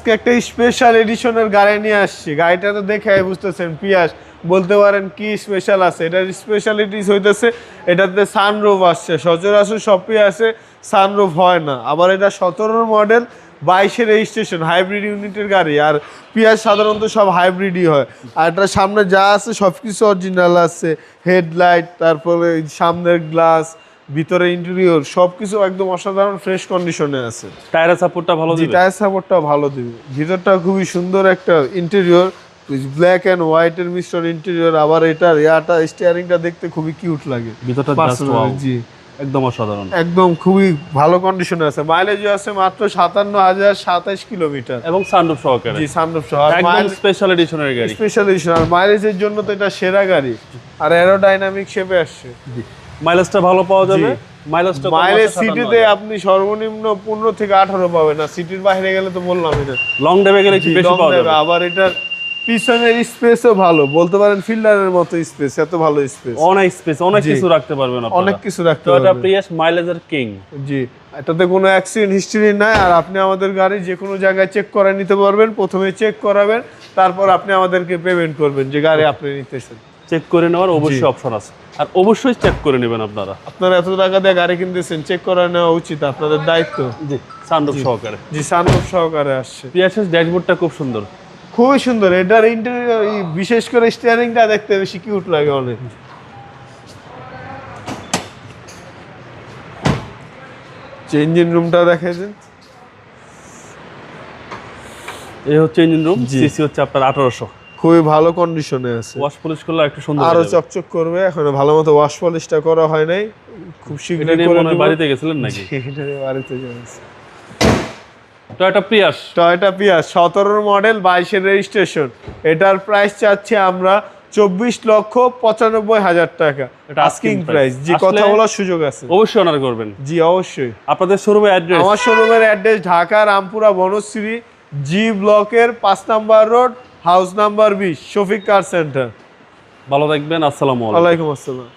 আজকে একটা স্পেশাল এডিশনের গাড়ি নিয়ে আসছি। গাড়িটা তো দেখে বুঝতেছেন পিয়াস, বলতে পারেন কি স্পেশাল আছে। এটার স্পেশালিটিস হইতেছে এটাতে সানরুফ আসছে। সচরাচর সবই আছে, সানরুফ হয় না। আবার এটা 17 মডেল, 22-এর রেজিস্ট্রেশন, হাইব্রিড ইউনিটের গাড়ি। আর পিয়াস সাধারণত সব হাইব্রিডই হয়। আর এটার সামনে যা আছে সব কিছু অরিজিনাল আছে। হেডলাইট, তারপরে সামনের গ্লাস, ভিতরে ইন্টেরিয়র সবকিছু একদম অসাধারণ ফ্রেশ কন্ডিশনে আছে। টায়ারের সাপোর্টটা ভালো দিবে? টায়ার সাপোর্টটা ভালো দিবে। ভিতরটা খুবই সুন্দর একটা ইন্টেরিয়র, ব্ল্যাক এন্ড হোয়াইট এর মিশ্রণ ইন্টেরিয়র। আবার এটার স্টিয়ারিংটা দেখতে খুবই কিউট লাগে। ভিতরটা জাস্ট ওয়াও, জি একদম অসাধারণ, একদম খুবই ভালো কন্ডিশনে আছে। মাইলেজও আছে মাত্র 57,027 কিলোমিটার এবং সানরুফ সহকারে। জি সানরুফ সহ, একদম স্পেশাল এডিশনের গাড়ি। Special edition. আর মাইলেজের জন্য তো এটা সেরা গাড়ি। আর অ্যারোডাইনামিক শেপে আসছে। মাইলেজটা ভালো পাওয়া যাবে। মাইলেজটা মাইলেজ সিটিতে আপনি সর্বনিম্ন 15 থেকে 18 পাবেন। না সিটির বাইরে গেলে তো বললামই না, লং ড্রাইভে গেলে একটু বেশি পাওয়া যাবে। আবার এটার পিছনের স্পেসও ভালো, বলতে পারেন ফিল্ডারের মতো স্পেস, এত ভালো স্পেস। অনেক স্পেস, অনেক কিছু রাখতে পারবেন আপনারা। অনেক কিছু রাখতে টয়োটা পারবেন। Prius মাইলেজের king. জি, এটাতে কোনো অ্যাক্সিডেন্ট হিস্ট্রি নাই। আর আপনি আমাদের গাড়ি যে কোনো জায়গায় চেক করে নিতে পারবেন। প্রথমে চেক করাবেন, তারপর আপনি আমাদেরকে পেমেন্ট করবেন যে গাড়ি আপনি নিতেছেন। চেক করে নেওয়ার অবশ্যই অপশন আছে, আর অবশ্যই চেক করে নেবেন আপনারা। আপনারা এত টাকা দিয়ে গাড়ি কিনতেছেন, চেক করে নেওয়া উচিত, আপনাদের দায়িত্ব। জি, সানরুফ সহকারে। জি সানরুফ সহকারে আসছে। পিয়াসের ড্যাশবোর্ডটা খুব সুন্দর, খুবই সুন্দর। এটার ইন্টেরিয়র, বিশেষ করে স্টিয়ারিংটা দেখতে বেশি কিউট লাগে অনেক। ইঞ্জিন রুমটা দেখাইছেন, এই হচ্ছে ইঞ্জিন রুম। সিসি হচ্ছে আপনার 1800। খুবই ভালো কন্ডিশনে আছে। ওয়াশ পলিশ করলে একটু সুন্দর আরো চকচক করবে। এখনো ভালো মতো ওয়াশ পলিশটা করা হয় নাই, খুব শীঘ্রই করে মনে হয় দেব। বাড়িতে গেছিলেন নাকি? এটা বাড়িতে যাচ্ছি। টয়োটা প্রিয়াস, টয়োটা পিয়াস 17 মডেল, 22-এর রেজিস্ট্রেশন। এটার প্রাইস চাচ্ছি আমরা 24,95,000 টাকা। এটা আস্কিং প্রাইস। জি, কথা বলার সুযোগ আছে। অবশ্যই অনার করবেন। জি অবশ্যই। আপনাদের শোরুমের অ্যাড্রেস? আমার শোরুমের অ্যাড্রেস ঢাকা রামপুরা বনশ্রী জি ব্লকের 5 number road, house number 20, Shafiq কার সেন্টার। ভালো থাকবেন। আসসালামু আলাইকুম। ওয়ালাইকুম আসসালাম।